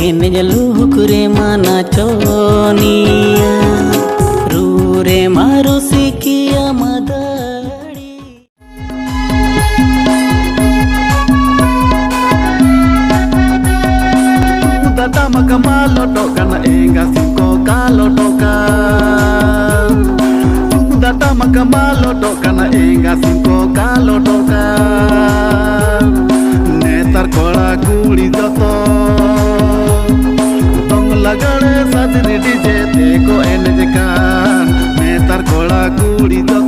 एनेज लुकुरे माना चोनिया रूरे मारो Saikia Madadi Data makamalo toka na enga cinco kalo toka Data makamalo toka na enga cinco kalo toka Netar kola kuri joto Tong lagare sadri DJ teko enejekan Netar kola kuri joto